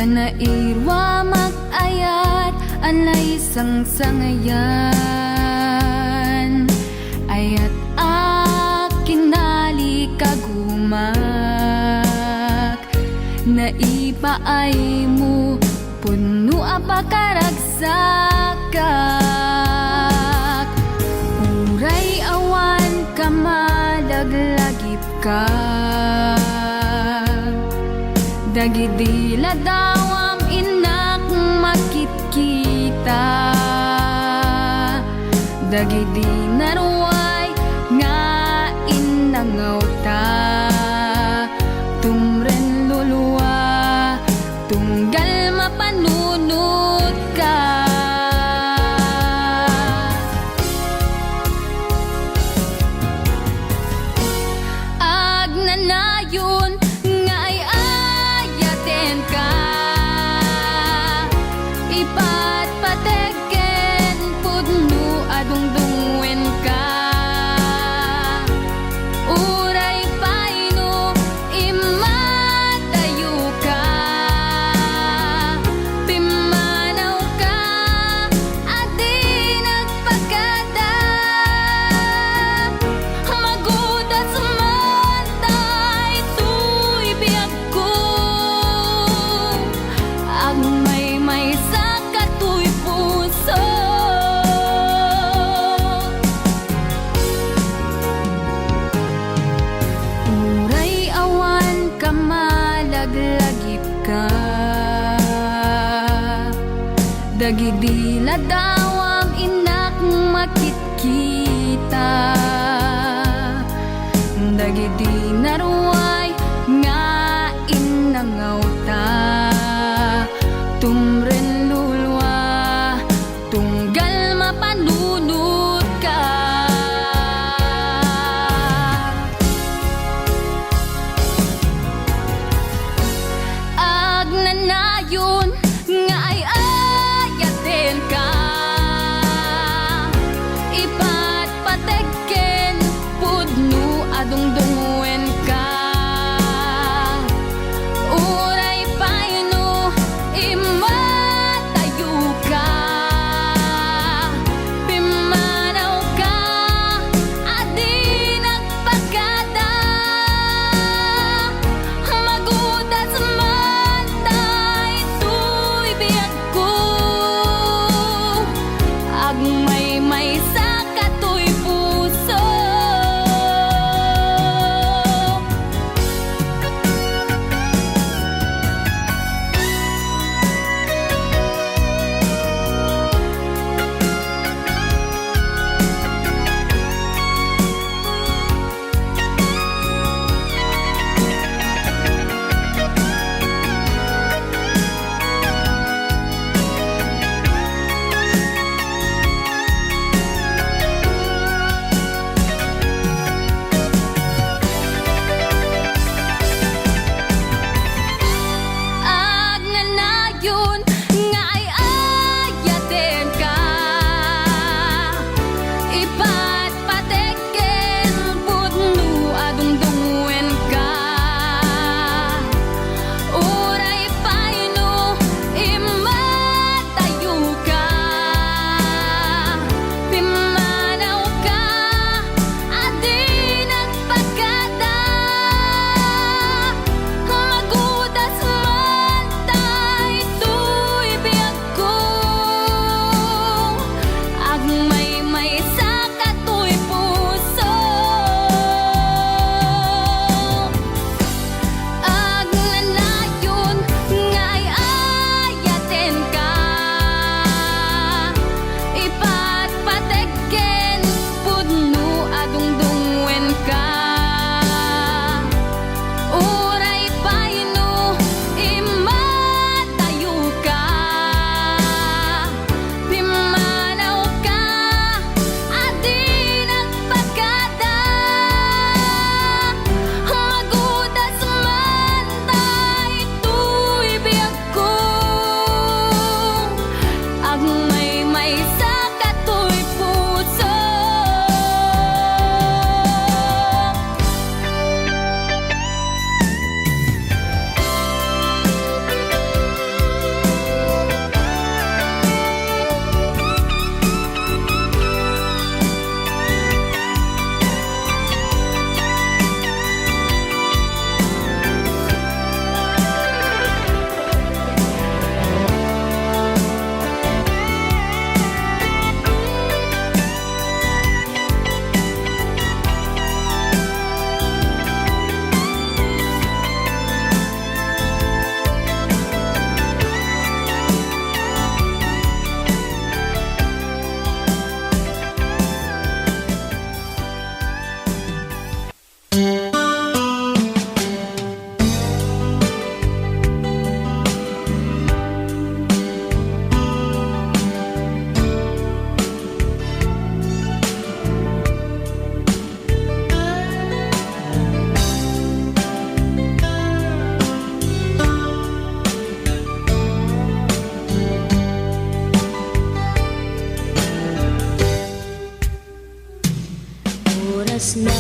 nairwa mag-ayat anay sang-sangayan ayat akinali kagumak naipaay mo puno apakaragsakak uray awan kamadaglagip ka dagidila dawam inak makit-kita dagidi naruay nga inangaw ta tumren luluwa tunggal mapanunod ka agnanayon nga ay ayaten ka ipatpategen pudno adungdungwen ka uray paino imatayo ka pimanaw ka adi nagpagada magudas man tay tuy biyag ko agmay sa katuy puso uray awan kamalaglagip ka dagidila dawam inak makit-kita dagidi naruay nga inangaw ta tumren lulwa tunggal mapanunod ka agnanayon nga ay ayaten ka ipatpategen pudno adungdungwen ka uray paino imatayo ka pimanaw ka adi nagpagada magudas man tay tuy biyag ko agmay sa katuy puso Oras na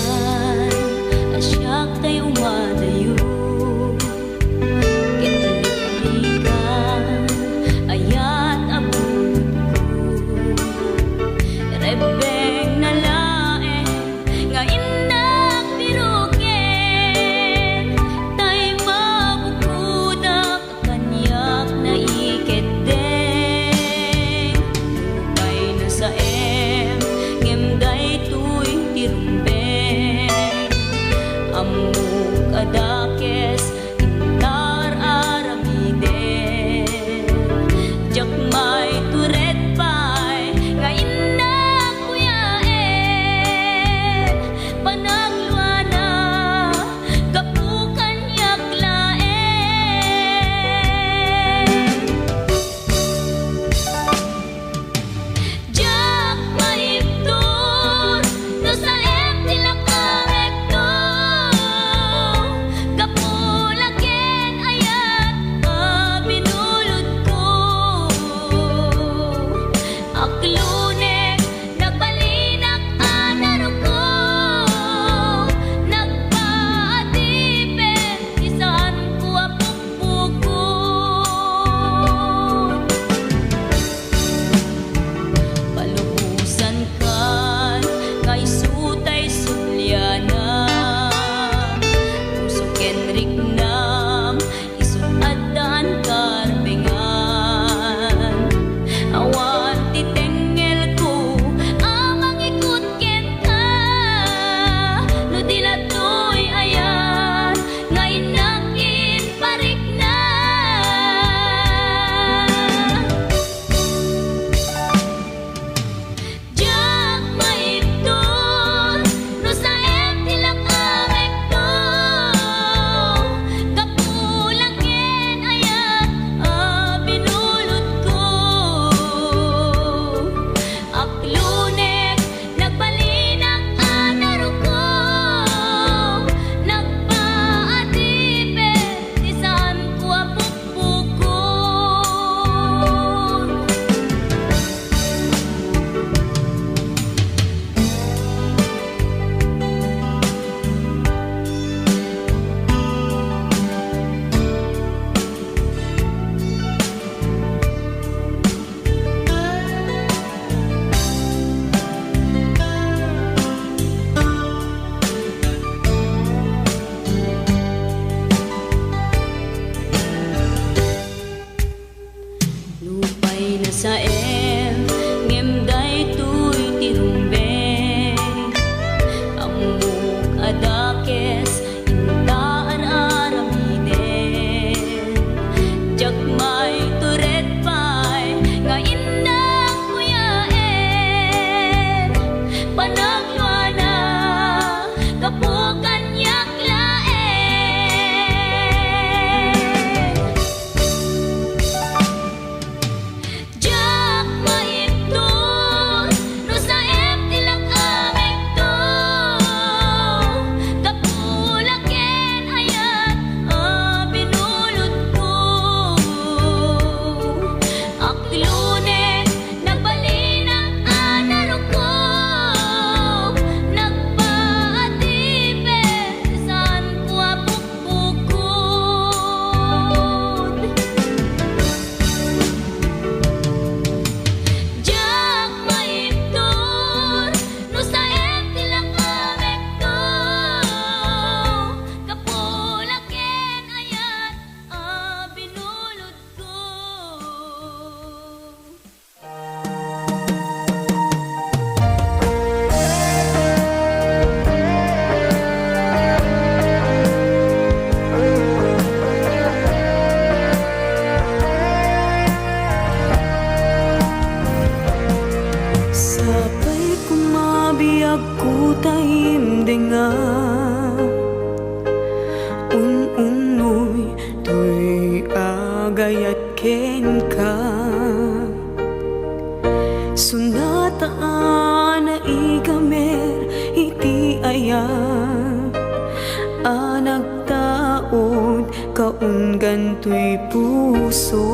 nagtaod kaun gantoy puso.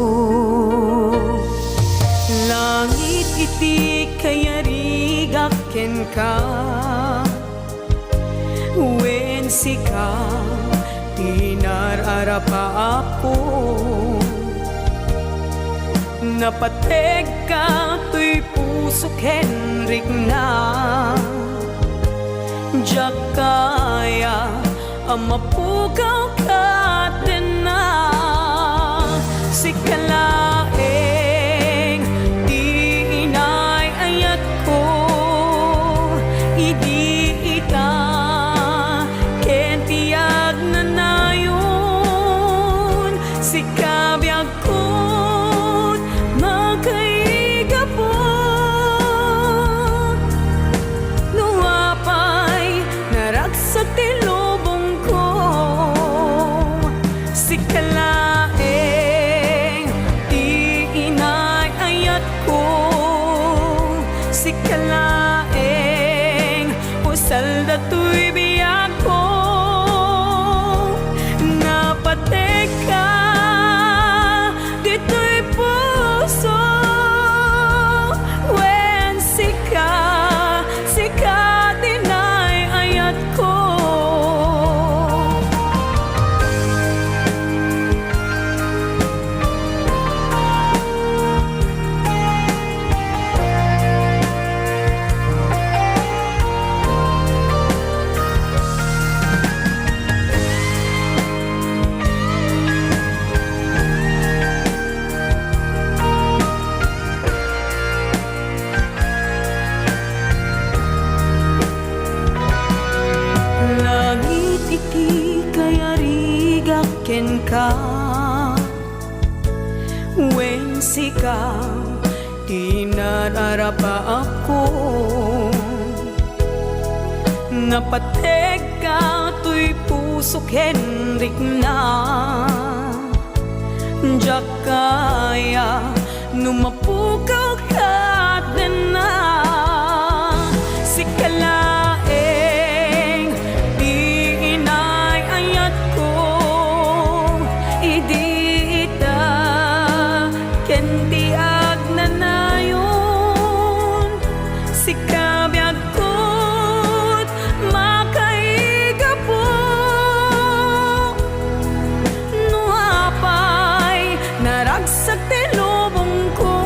Langit iti kayarigak ken ka, wen sika tinararapa ako. Napateg ka tuy puso Henrik na jak kaya amapugaw ka din na sikalaeng di inay ayat ko idi ita ken tiyag na nayon sikabiyag ko magkaigapon nuapay naragsak ti lubong ko sikalaeng di inay ayat ko sikalaeng usal datoy biyak ko napatek ka dito'y puso wen sika dinay ayat ko. Langit iti kayarigak ken ka, wen sika tinararapa ako. Napateg ka tuy puso Henrik na jak kaya numapugaw ka din na sikalaeng di inay ayat ko idi ita ken tiag na nayon sikabiyag ko't makaigapo nuapay naragsak ti lubong ko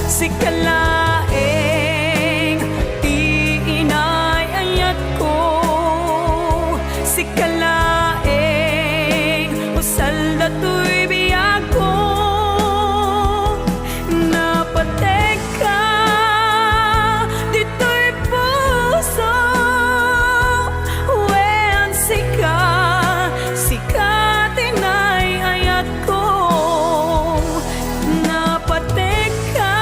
sikalaeng di inay ayat ko sikalaeng usal datoy biyak ko napatek ka dito'y puso wen sika tinay ayat ko napatek ka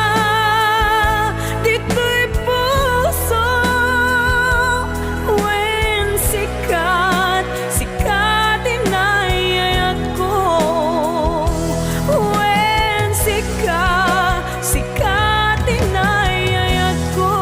dito'y puso wen sika tinay ayat ko wen sika tinay ayat ko.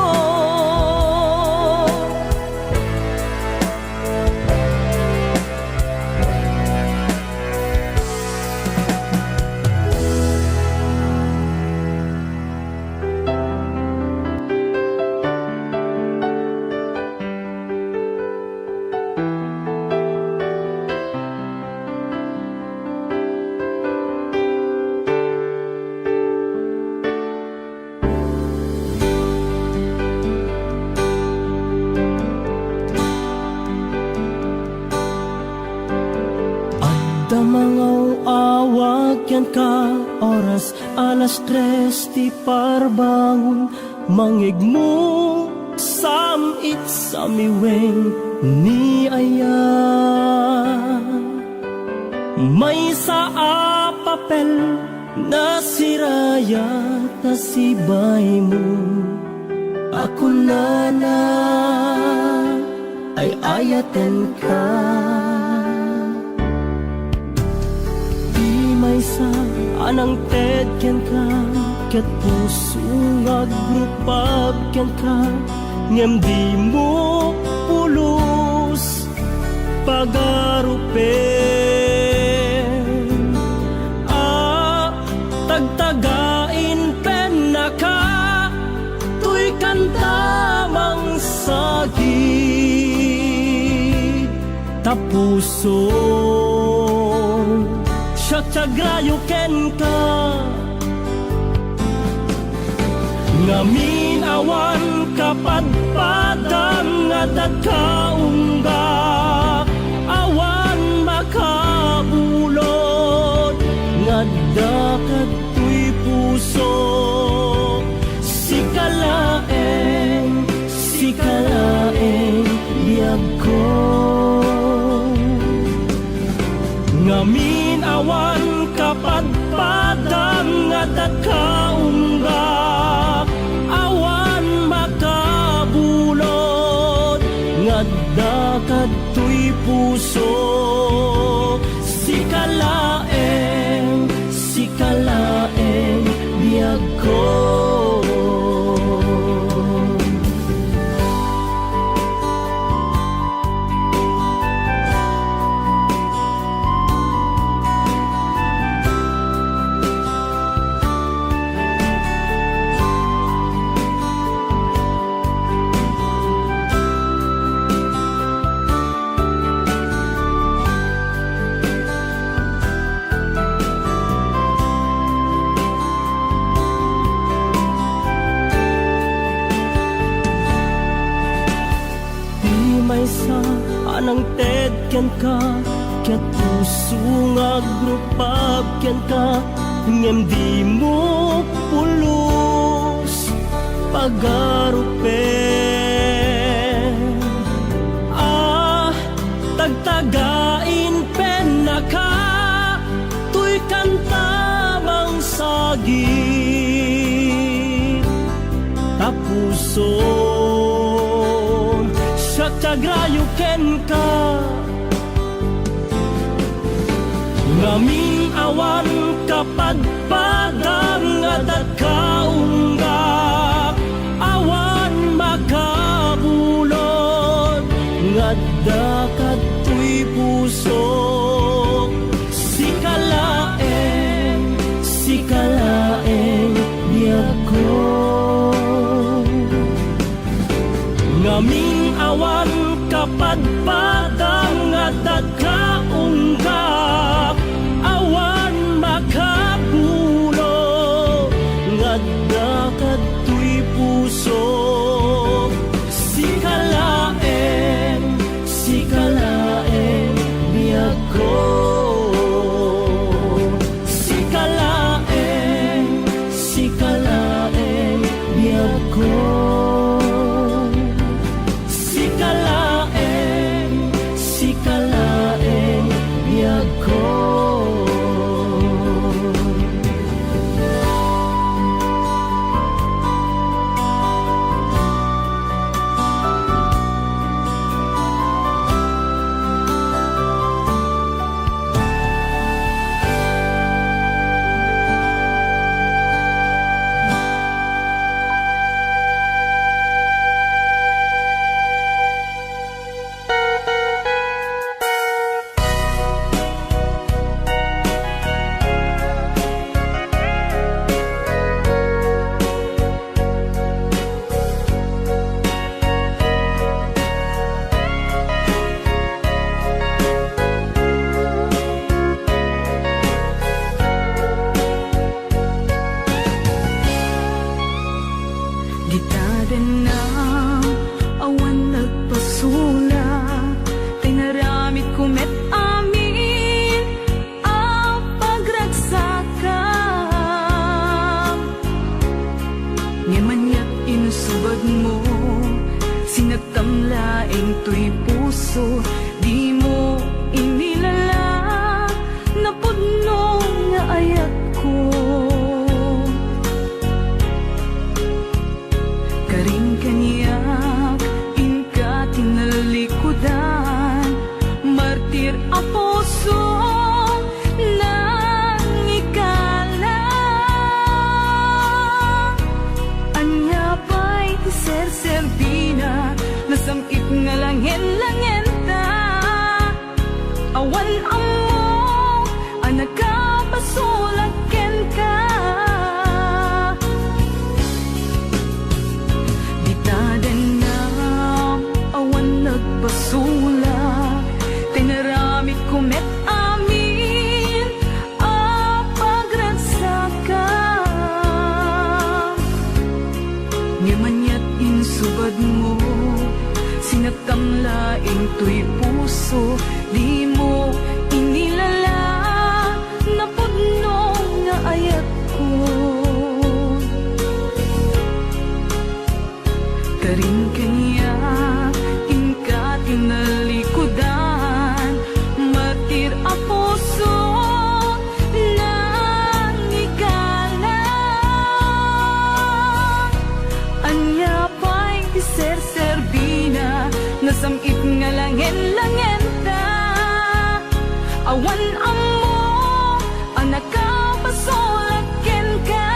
Anda mangaw awag yan ka oras alas 3 ti parbangon mangigmo samit samiweng ni aya may sa papel na siraya ta sibay mo ako na ay ayaten ka may sa anang ted ken ka ket puso ngagrupag ken ka ngem di mo pulos pagarupen. Tagtagain pen naka, tuy kantamang sagit. Tapuso siya tiagrayo ken ka, ngamin awan kapadpadang nga dagkaunggak, awan makabulod nga dakat tuy puso. Sikalaeng biyag ko, ngamin awan kapadpadang nga dagkaunggak, awan makabulod nga dakat tuy puso. Sikalaeng biyag ko. Maysa anang ted ken ka, ket puso nga grupab ken ka, ngem di mo pulos pagarupen. Tagtagain pen naka, tuy kantamang sagit. Tapuso tiagrayo ken ka, ngamin awan kapadpadang nga dagkaunggak, awan makabulod nga dakat tuy puso. Sikalaeng biyag ko, ngamin awan kapadpadang nga dagkaunggak, awan makabulod nga dakat tuy puso. Sikalaeng biyag ko. Sikalaeng biyag ko. Sikalaeng biyag ko. tuy puso, di mo inilala na pudno nga ayat ko. Karing kanyak inka tinalikudan, martir a puso nang ikala. Anya pa'y ser-serbina, nasamkit nga langin-langenta. laing tuy puso, di mo inilala na pudno nga ayat ko. Karin kanya ingka tinalikudan, matir a puso nang ikalang. Anya pa'y diser-serbina, nasamit nga langen-langen ta. Awan amo, anak ka pasulaken ka.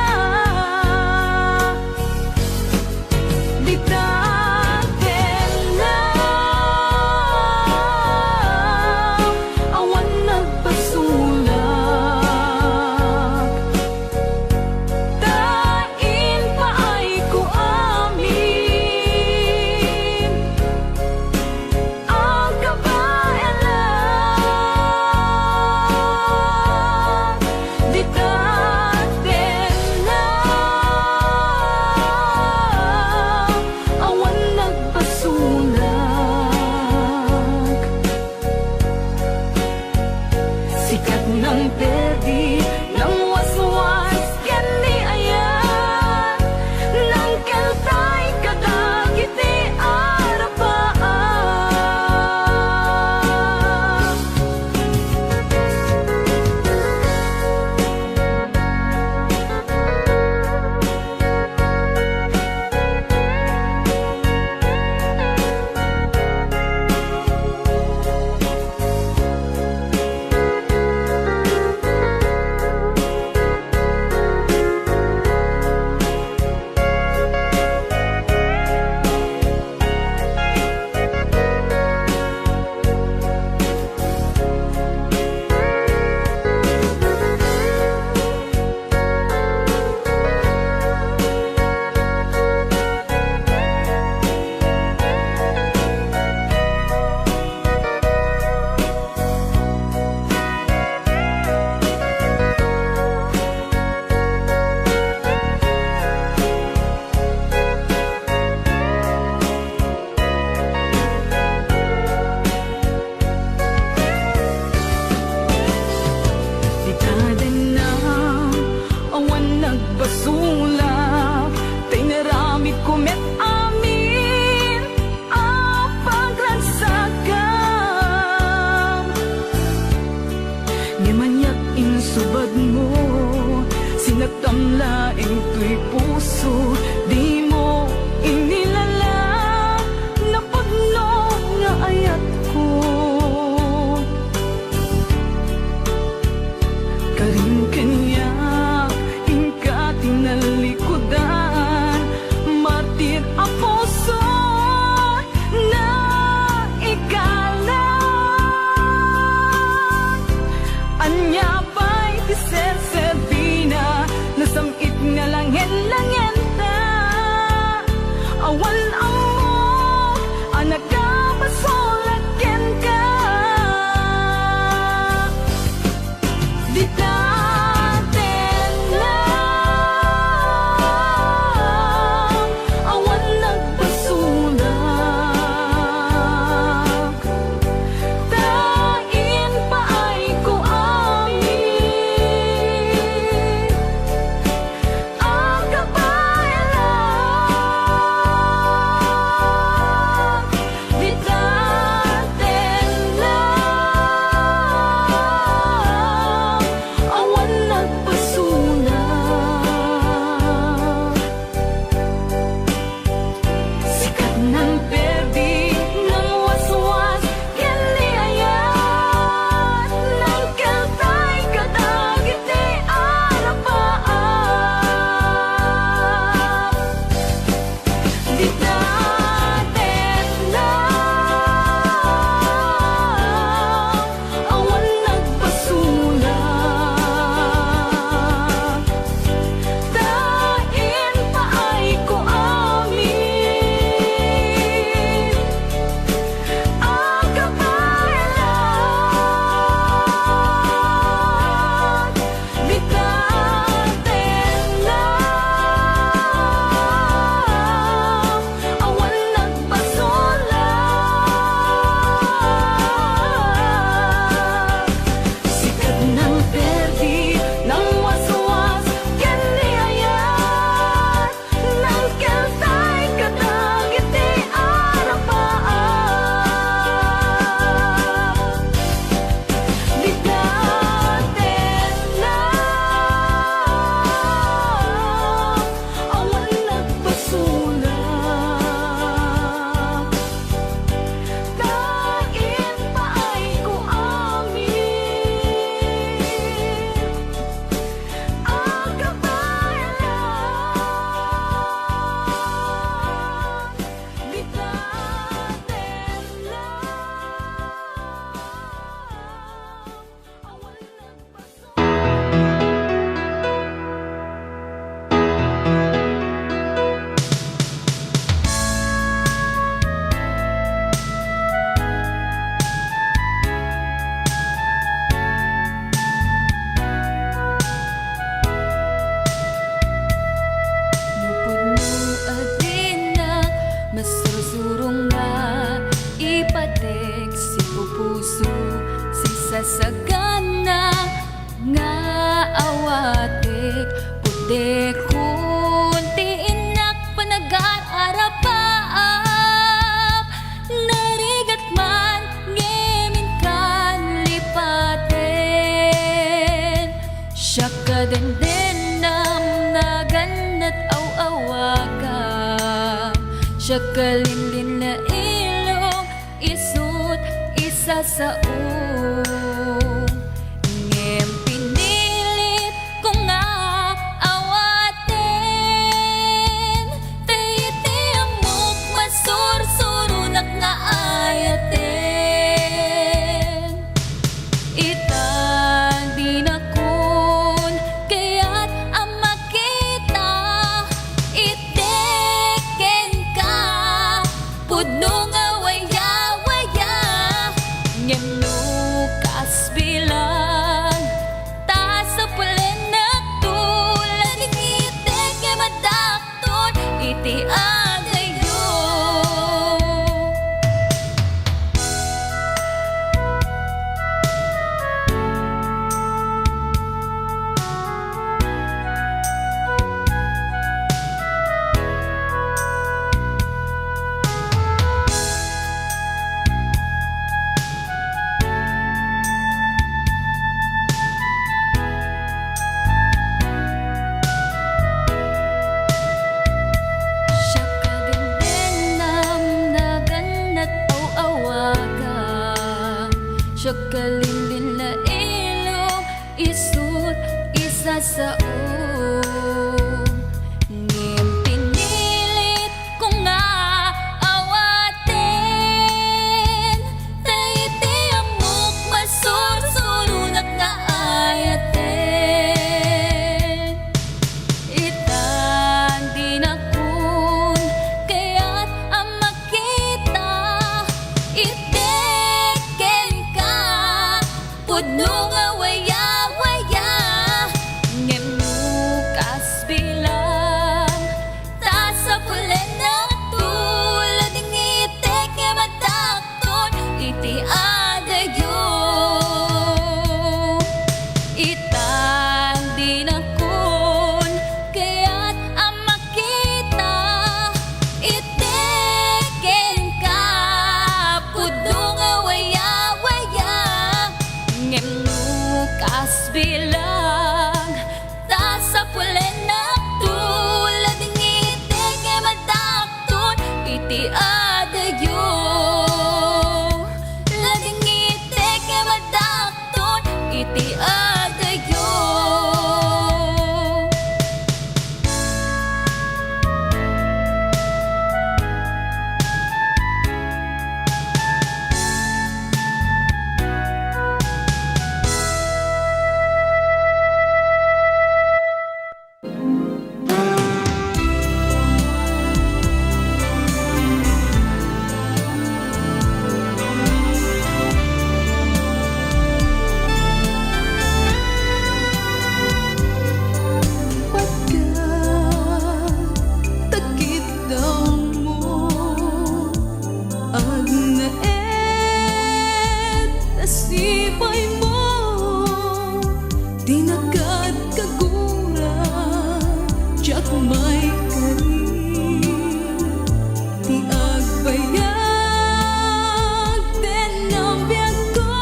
Di taten lang, awan nagpasulak. Tain pa ay ko amin, ang kabaelan. Di taten lang, awan nagpasulak. Sikat ng perdi, ng waswas, kani ayan, ng keltay kadagiti arapaan. Di taden na, awan nagpasulak, tay naramid ko met amin ang pagragsakan. Nga manyak insubad mo, sinaktam laing tuy puso, di mo inilala na pudno nga ayat ko. Karin kanya ingka tinalikudan, martir a puso na ikalang. Anya pa'y diser-serbina, nasamit nga langen-langen ta. kasagana nga awate puti kunti inak panag-aarapaap narigat man ngemin kan lipaten siya kadenden nam naganat aw-awaka siya kalinlin na ilong isut isa sa ngem pinilit ko nga awaten tayiti amok masursurunak nga ayaten itan di na kun kaya't ang makita iteken ka pudno nga waya-waya ngem nukas bilang ta sa pulen na tulad itek nga madakton iti agayo. Siya kadenden nam naganat aw-awaga siya kalinlin na ilong isut isa sa ngem pinilit ko nga awaten tayiti amok masursurunak nga ayaten itan di na kun kaya't ang makita iteken ka pudno nga waya-waya ngem nukas bilang ta sa pulen na tulad ng itek nga madakton iti adayo itan di na kun kaya't ang makita iteken ka pudno nga waya-waya ngem nukas bilang ta sa pulen na tulad ng itek nga madakton iti adayo lading itek nga madakton iti adayo. Takit daw mo ang naet nasipay mo di nakad kagura tiyak may kari ti agbayag den ang biyag ko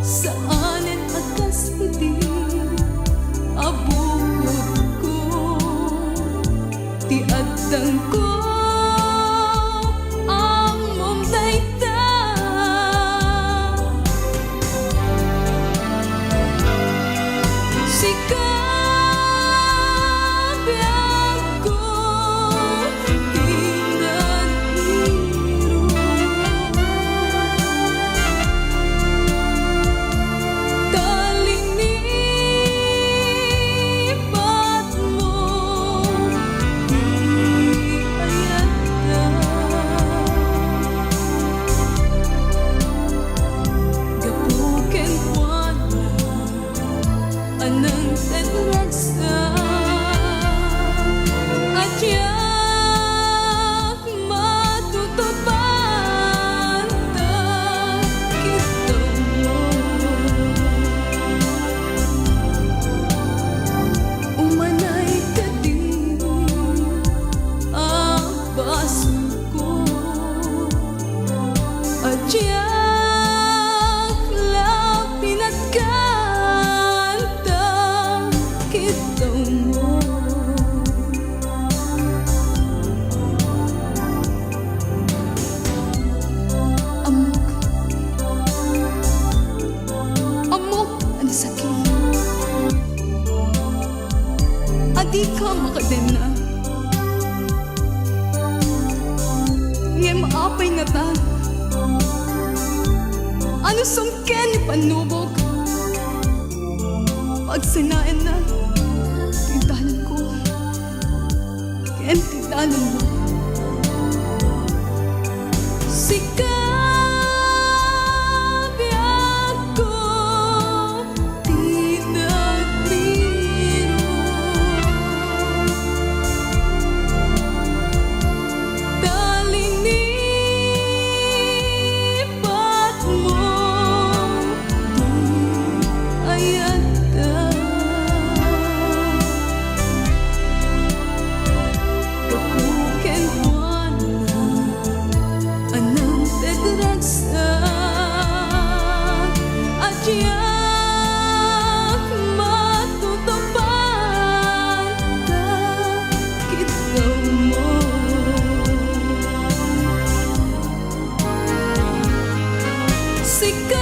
saanen akas iti abukod ko ti adtang ko ang mong dayta Adyak lapin at kanta kita mo. Amok ang sakit. Adi ka makadena. Ngayon maapay na ta. Ano sungken ni panubog? Pagsinain na, tindahan ko. Kaya tindahan mo. Sikabi ako, di nagbiro. Dalinipat mo, ayata. Kapuken buwan na, anang tedragsa. Adyak matutupan ta kita mo. Sikabi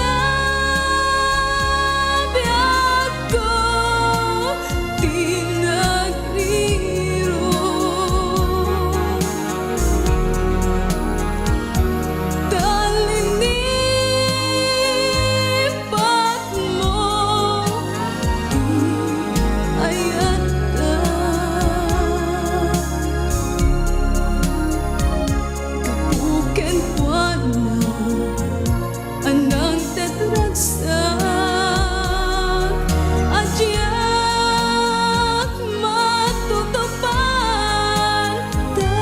ako, di nagriro. Dalinipat mo, ayata. Kapuken buwan na, anang tedragsak. Adyak matutupan ta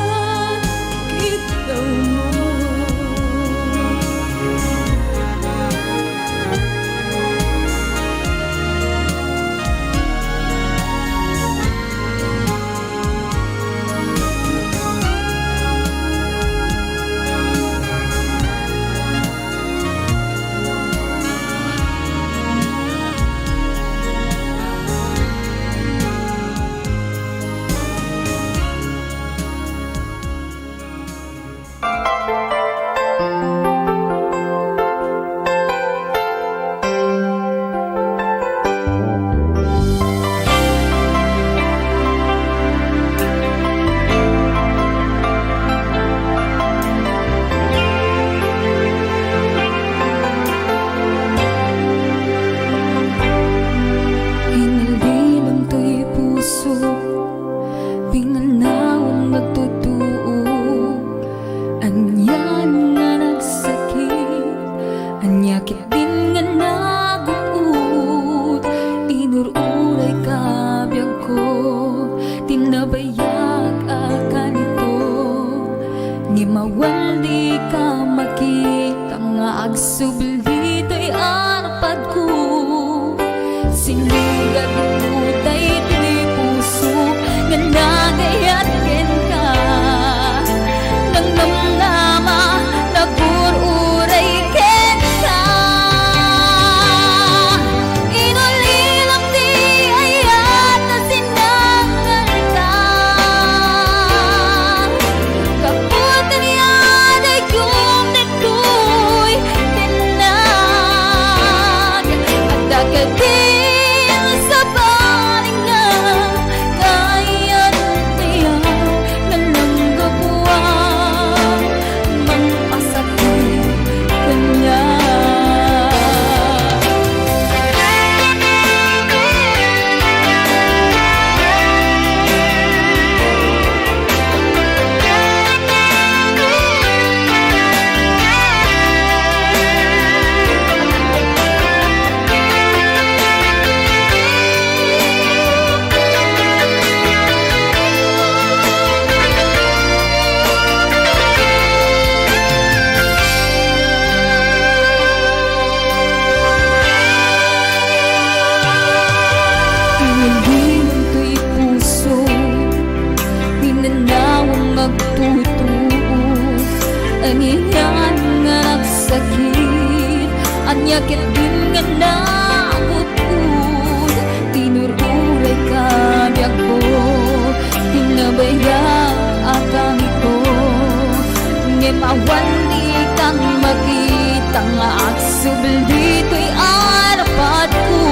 kita mo. Hinaldilam to'y puso, pinanawang nagtutuog. Anyan nga nagsakit, anyakit din nga naguud. Inururay kabiyag ko, tinabayag akan ito. Ni mawaldi ka makita nga agsubli to'y arpad ko. Sinugat utay to'y puso nga nagayat ken ka. Nang namnama nagururay ken ka. Inulilang di ayat na sinangan ka. Kaputan yan ay yung nagkuy tinan. Yakit din nga nagupud, tinururay ka biyak ko, tinabaya akang ito. Ngimawan di kang makita nga aksubel dito'y arapat ko.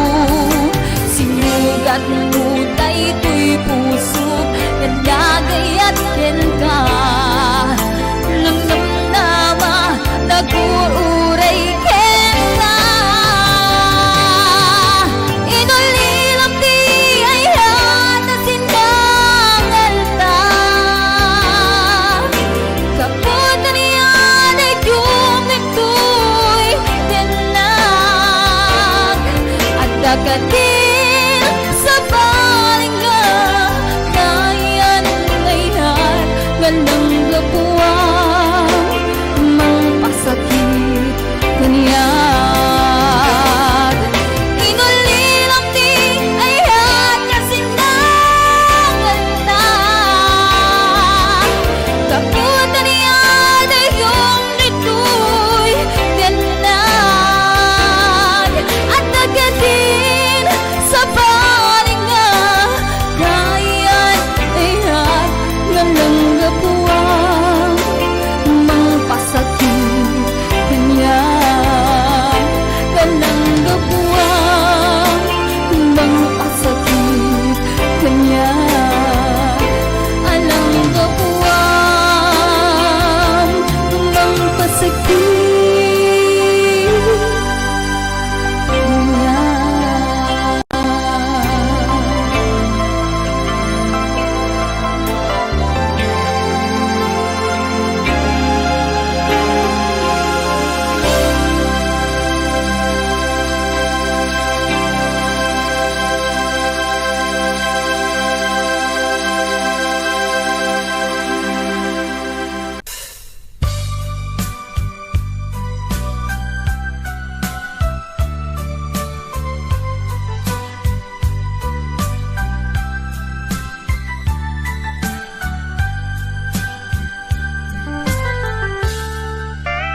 Sinugat ng utay ito'y puso, nagagayat din ka. Nang namnama, naguuray ka. Inulilam di ayan na sinangal ta. Kaputan niyan ay dumito'y tinag. At dagatin sa balinga, kayan ngayon ganang gapuang mapasakit kanyag. Inulilam di ayan nga sinangal na. Kaputan niyan ay yung nito'y tinag. At dagatin sa balinga, kayan ayan ganang gapuang mapasakit kanyag. Ganang gapuang mapasakit kanyag. Alang gapuang mapasakit kanyag.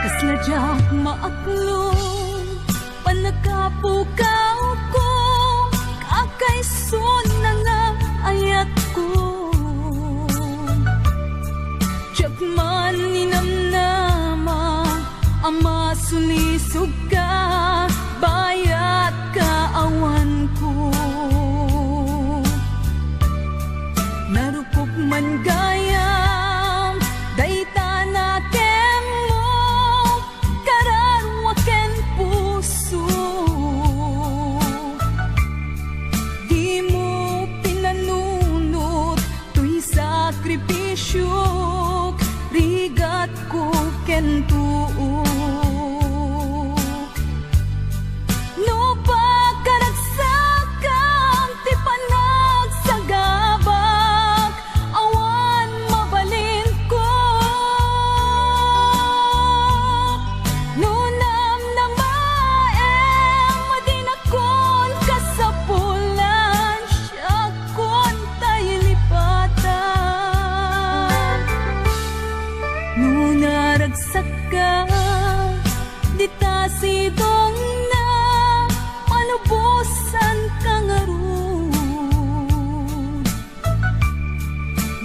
Kasladyak maaklong panagkapukaw ko, kakaisun na nga ayat ko. Tiyakman ninamnama, ama sulisog ka, bayat ka awan ko. Narupok man gayam, dayta na kemo, kararwaken puso. Di mo pinanunot, tuy sakripisyo, rigat ko kentuo. No pagkaragsakam, ti panagsagabak, awan mabalin ko. No namnamaem, madinakon kasapulan, siya kon tayo lipatan. No naragsak ka, di ta sidong na malubusan ka nga ron.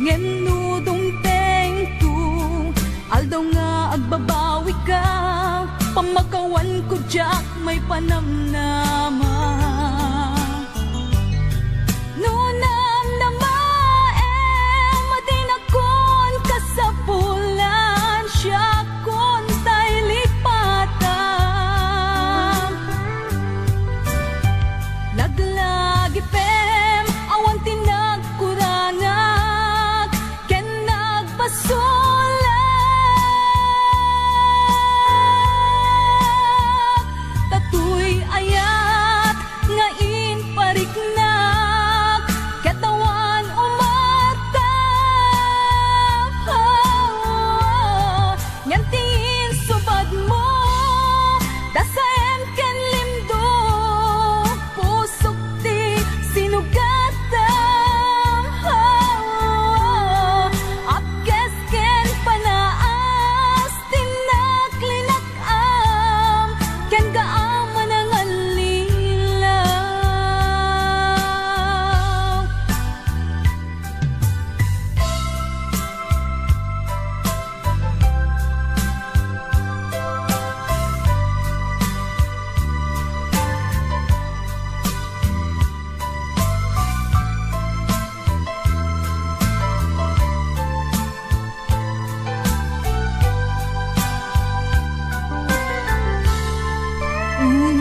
Ngenudong tengto, aldaw nga agbabawi ka, pamakawan ko jak may panamnama. No namnamaem, madinakon kasapulan, siya kon tayo lipatan. Laglagi pem, awan tinagkurangak, ken nagpasulat. Tatuy ayan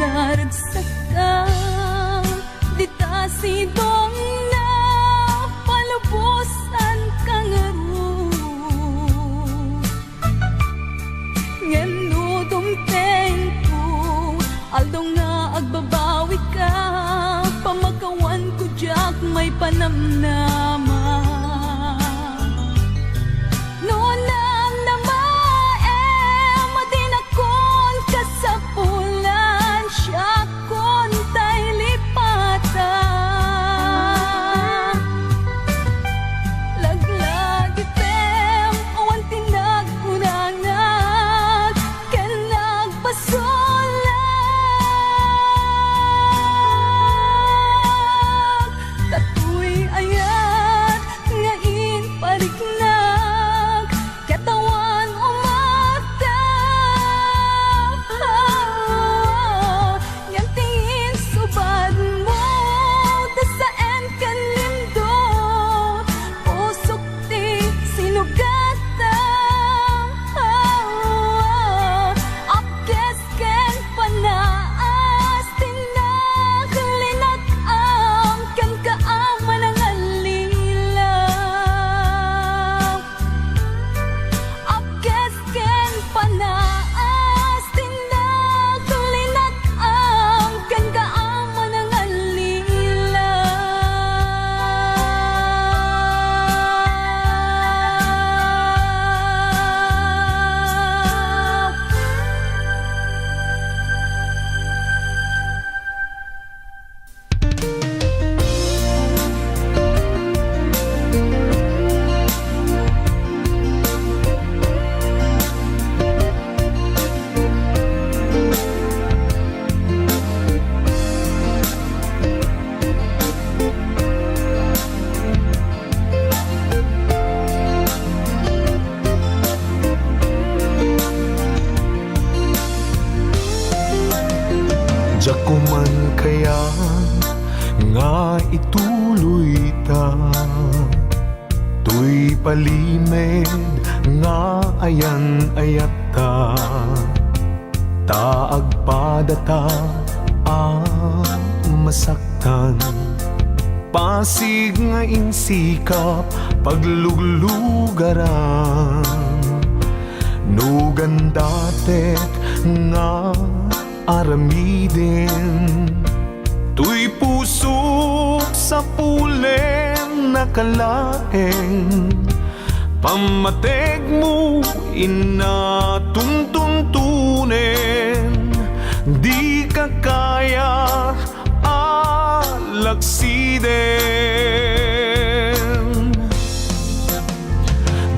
naragsak ka. Dita sidong na palubusan kang ngeno dumteng ko, aldo nga agbabawi ka. Pamakawan ko jak may panamnama. Noon ang namaem, madinakon ka sa pulan, siya kon tay lipatan. Laglag ifem, awan tinagkunanag, ken nagpasulag. Tatoy ayat, ngain pariknag, katawan umata. Yang tingin subad mo, dasaan kan lindot, pusok ti sinugata. Apkes ken panaas, tinaklinak am, ken kaaman ang alilaw. Apkes ken panaas, tinaklinak am, ken kaaman ang alilaw. Diyak ko man kaya nga ituloy ta, tuy palimed nga ayan ayat ta, taag padata masaktan, pasig nga insikap pagluglugaran, nugan datet nga aramidin, tuy pusok sa pulen nakalaeng, pamateg mo inatuntuntunin, di ka kaya alaksiden.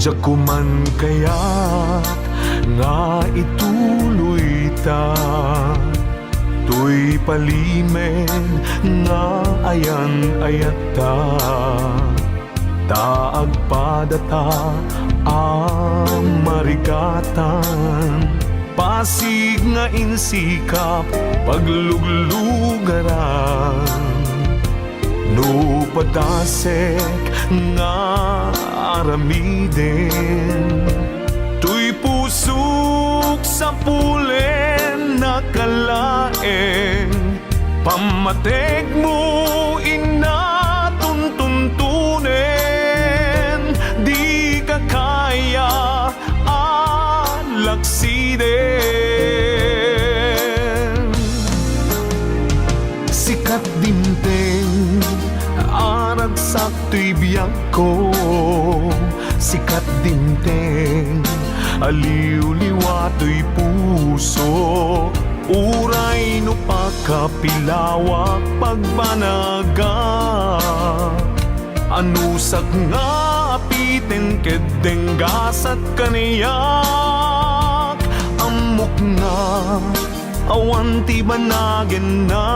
Diyak ko man kaya't nga ituloy ta, tuy palimed nga ayan ayat ta, taag padata marikatan, pasig nga insikap pagluglugaran, no padasek nga aramiden, tuy pusok sa pulen nakalaeng, pamateg mo inatuntuntunin, di ka kaya alaksiden. Sikat dinteng aragsak tuy biyag ko, sikat dinteng aliw-liwa tuy puso, uray no pakapilawak pagbanaga, anusak nga apiten kedeng gasat kaniyak, amok nga awan ti banagin na,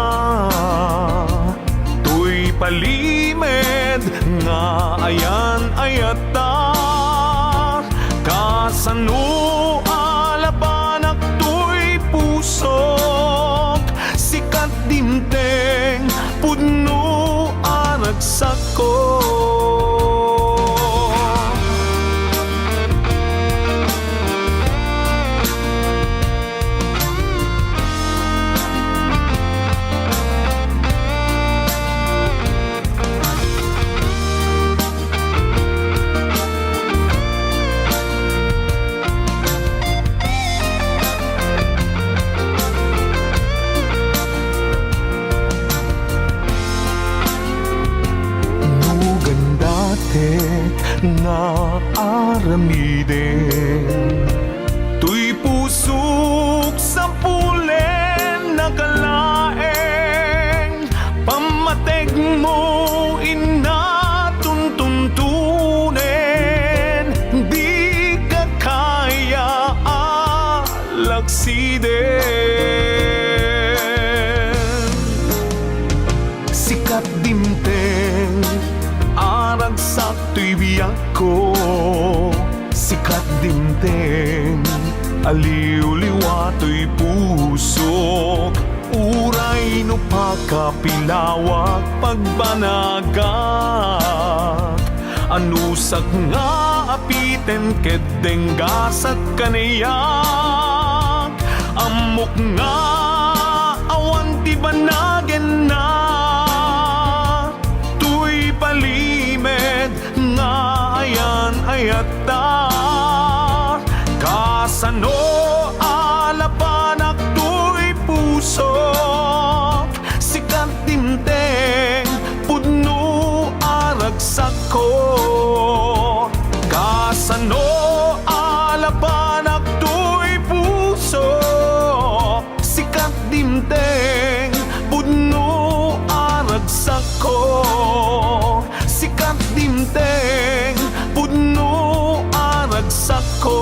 tuy palimed nga ayan ayata, kasano alabanak tuy pusok, sikat dinteng pudno aragsak ko. nga aramiden. Tuy pusok sa pulen nakalaeng, pamateg mo inatuntuntunen, di ka kaya alaksiden. Sikat dimteng arag sa tuy biyak ko, sikat dimteng aliw-liwa to'y pusok, uray no pakapilawak pagbanagak, anusag nga apiten kedeng gasat kanayak, amok nga awan ti banagen na, tuy palimed nga ayan ayata. Kasano alapanak tuy pusok, sikat dimteng pudno aragsak ko. Kasano alapanak tuy pusok, sikat dimteng pudno aragsak ko. Sikat dimteng pudno aragsak ko.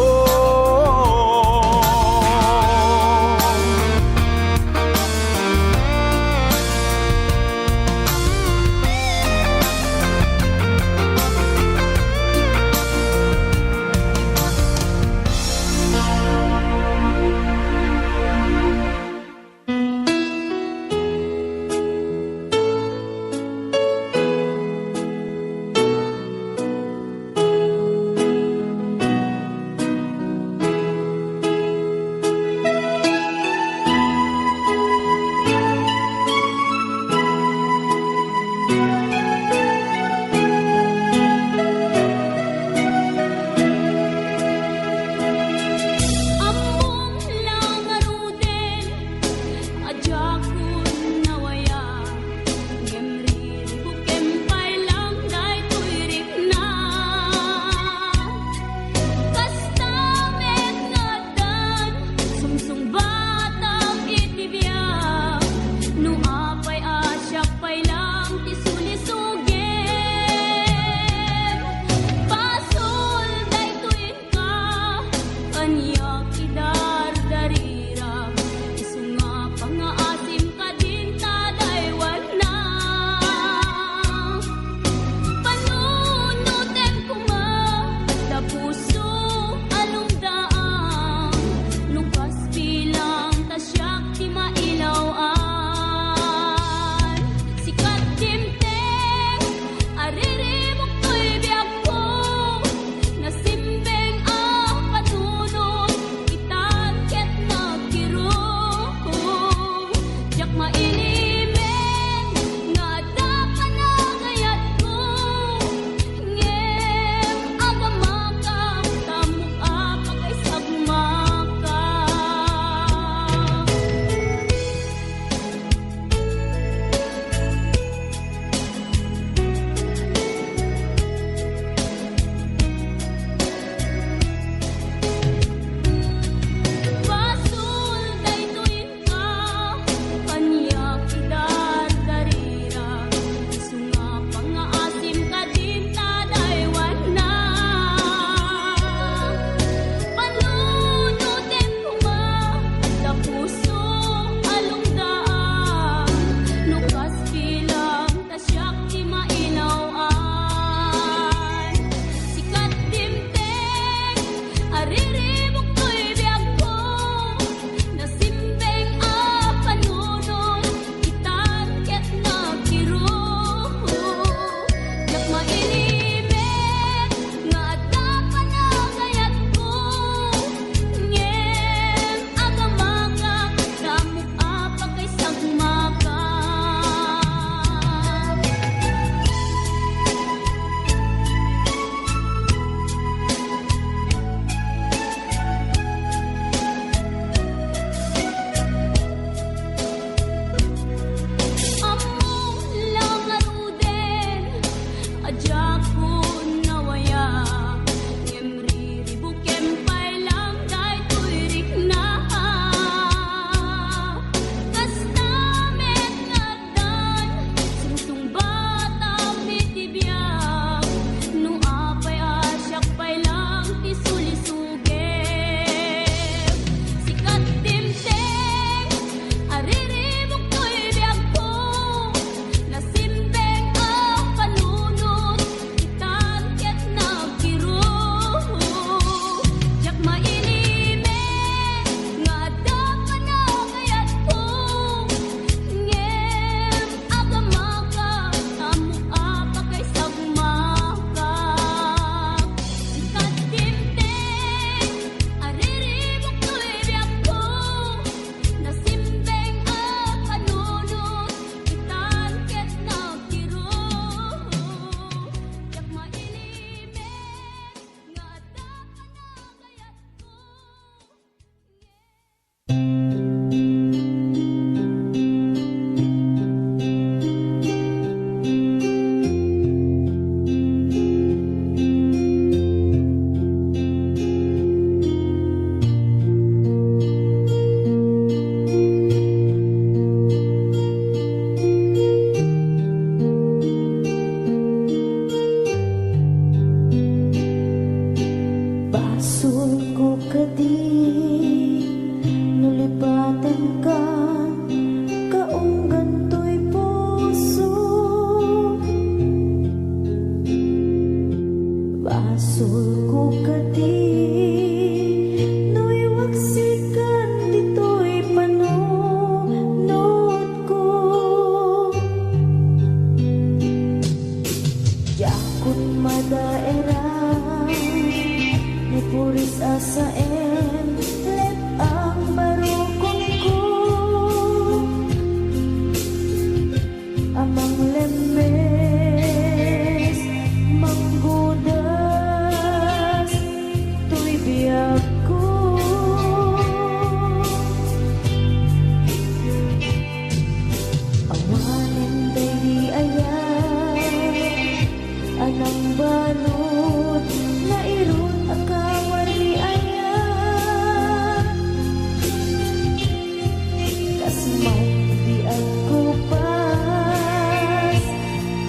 man di ako pas,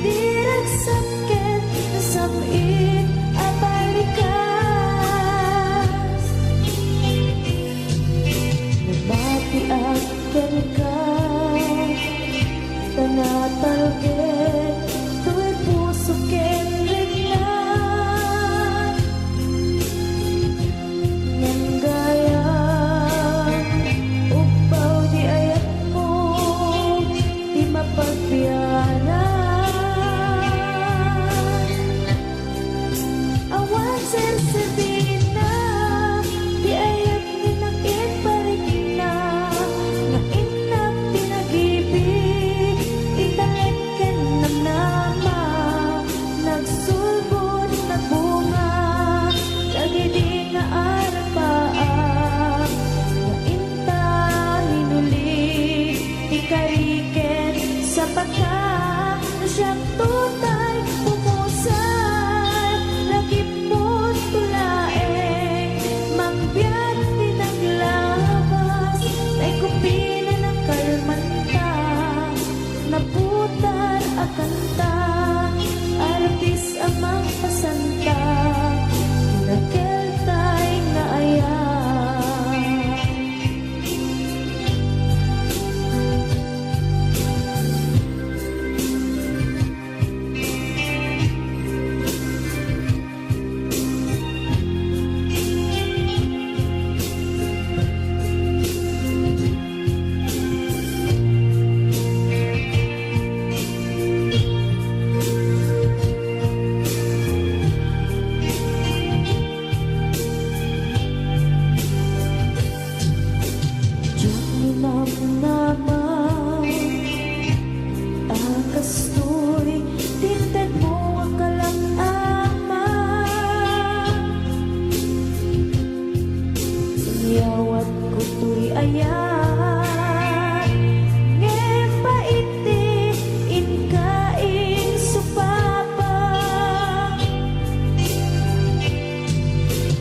di ragsakit nasamit abalikas. Nabati akin ka, tanatalgit, tu'y puso ken reglan. Ngan gayang upaw di ayat mo, di mapagbiyanan. Awan sasabihin na, di ayat ni nakit paring na, nga inak pinag-ibig, italit ken namnama, nagsulbon na bunga, lagi di nga arapaan, nga inta hinulit, ikariken sa pagka, na siyang tutay pumusay, lagi mo tulaeng, mangbiyat pinaglabas, na ikupina ng kalmanta, naputar akanta, artis amang pasanta, nakeltay nga ayan. Diyak minamnaman, akas to'y tinted mo ang kalang-aman. Siyawat ko to'y ayan, ngayon pa iti inkaing supapa.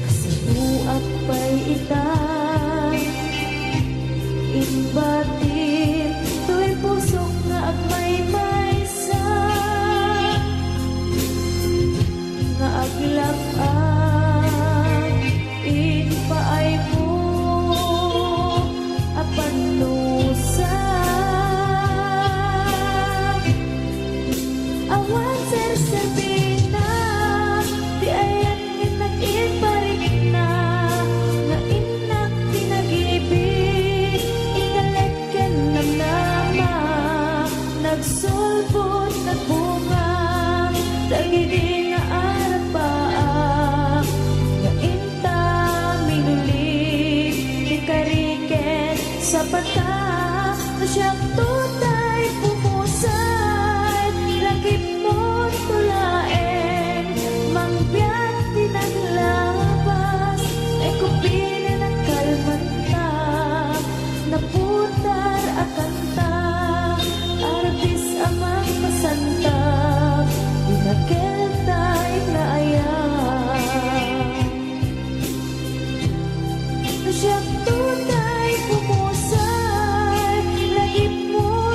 Kasabuak pa'y itang inbatin, to'y pusok nga agmay-maysa, nga aglak-an inpaay mo apan lusa. Awan sasabihin na, di ayan inagin paring na, nga inak pinag-ibig, ikalit ken namnama, nagsulbot na bunga, lagi di nga arapaan, nga inta minulit, ikariken sa pata, na siyang tutay pumusay, lagi mo tulaeng, mangbiyat pinaglabas, ay kupina ng kalmanta, naputar akanta, artis amang pasanta, dinakeltay na ayan. Na siyang tutay pumusay, lagi mo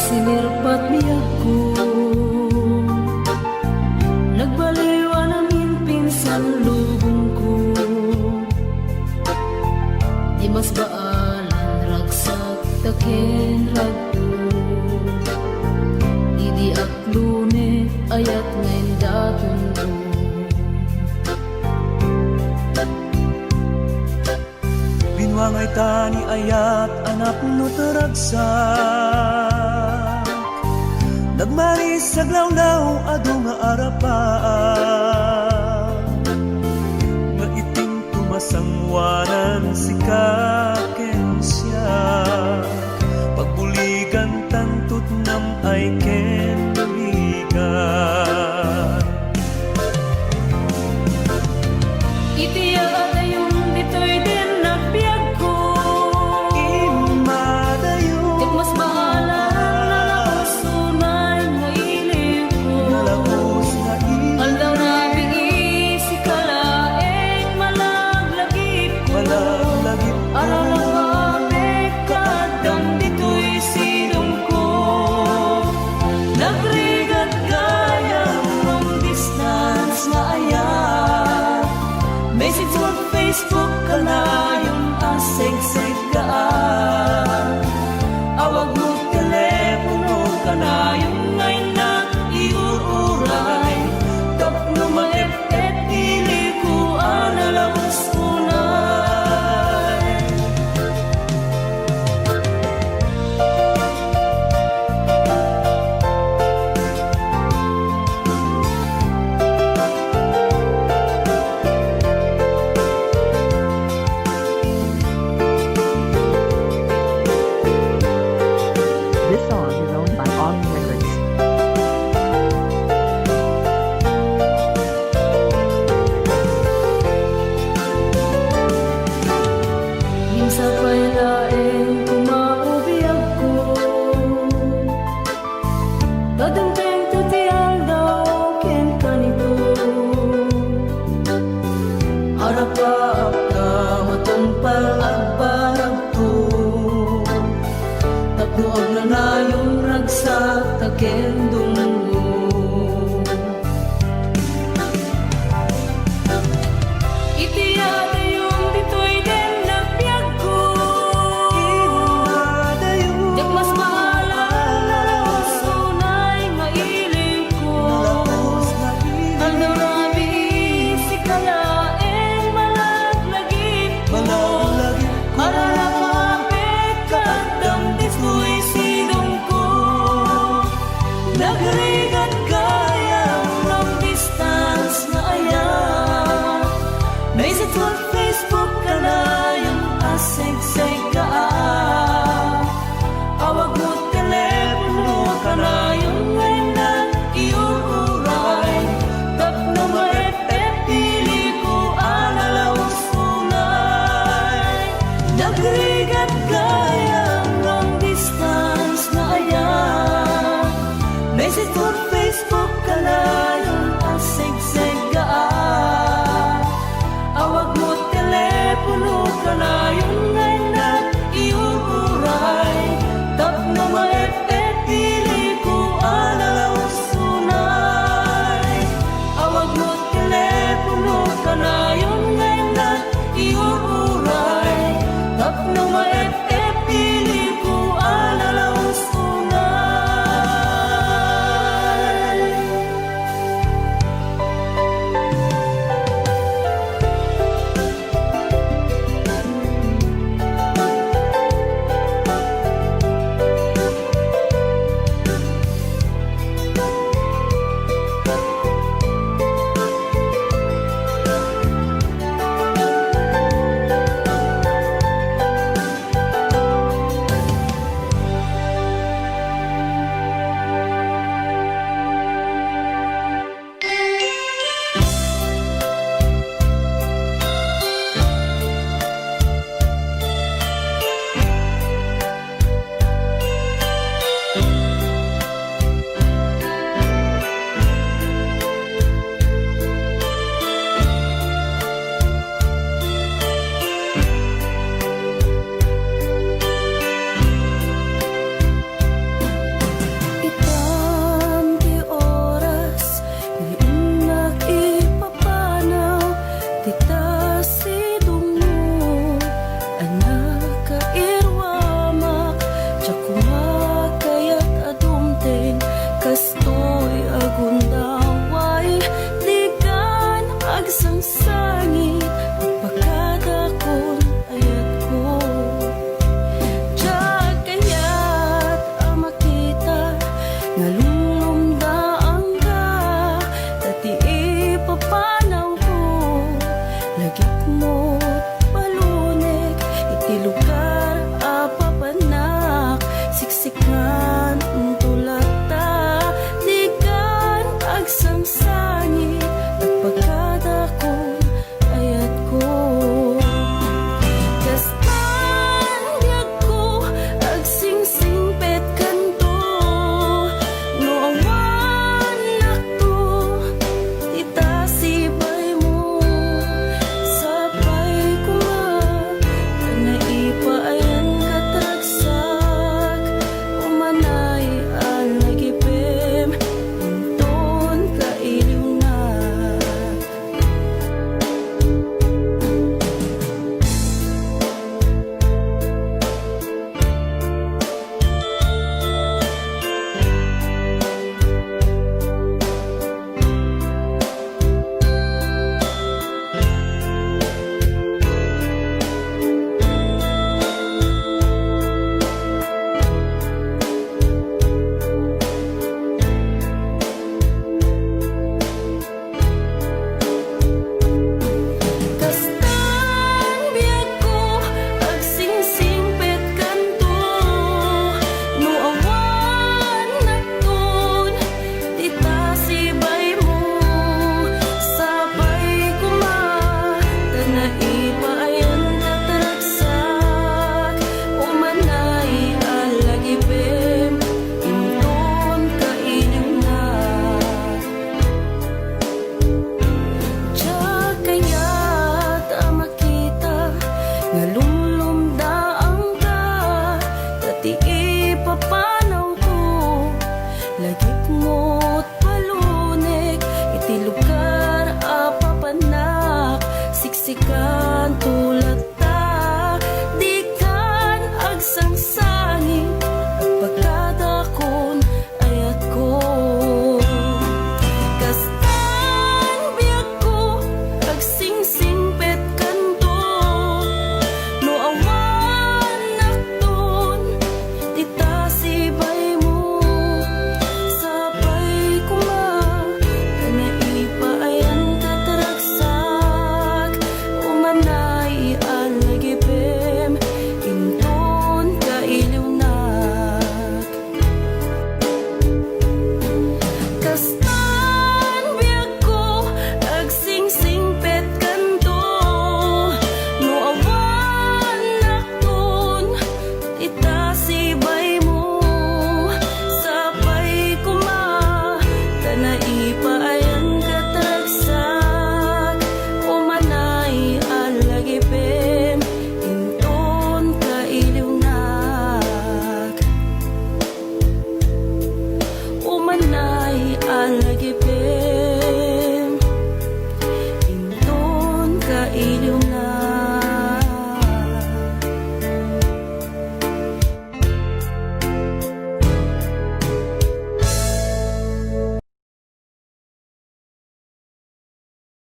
sinirpat biyag ko. Nagbaliwa namin pinsan lubong ko. Di mas baalan ragsak taken ragto. Idi aklune ayat ngayon daton ko. Binwangay tani ayat anak no taragsak. Nagmaris sa glawlaw adu nga arapaan. Nga iting tumasangwanan si kaken siya. Pagbuligan tantut nam ay ken buligan. Itiya yung dito'y din nagbiag ko. Imadayo Dik mas bahala nalakos sunay nga ilig ko. nalakos nga Aldaw na bingi si kalaeng malaglagip ko. malaglagip ko. Aralawabek kadam dito'y silong ko. Nagrigat gayang long distance nga ayat. Message mo Facebook ka na yung asig-sig kaan. Awag mo telepono ka na yung ngay na iuuray. Tapno maep-et ilikuan alawos unay. This song is owned by Omni Records. Minsan pa'y laeng kumaubiyag ko. Dadanteng tutiyang daw ken kanito. Harap-harap ka matumpal at barag to. Tapnood na na yung ragsak taken